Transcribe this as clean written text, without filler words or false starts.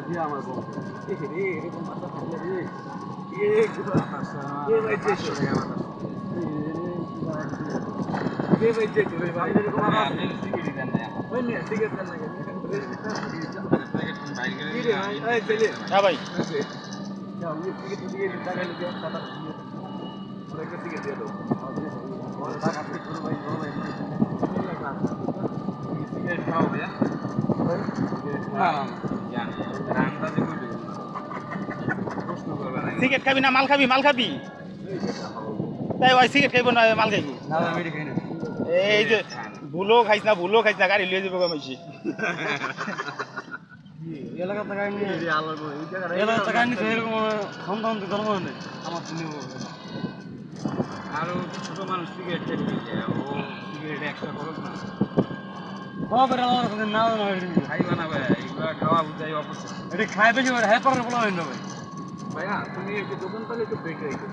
দিয়ে আমার বউ এরকম মাথা থাকলে রে ভাই সিগারেট খাবি না মাল খাবি? মাল খাবি তাই ভাই সিগারেট খাইব না মাল খাইব? এই যে ভুলো খাইছ না গাড়ি লিয়ে যাবো কমাইছি এলাকা টাকা নিয়ে এলাকা টাকা নিয়ে এরকম সন্তান জন্ম নেই আমার আরো ছোট মানুষ সিগারেট খেতে ও সিগারেট একটা খরচ না খাইবা না ভাই এগুলা খাওয়া বুঝাই অপছন্দ এটা খাই বেশি হ্যাঁ পরে বলা হয় না ভাই ভাইয়া তুমি একটু দোকান তাহলে একটু ব্রেক রেখে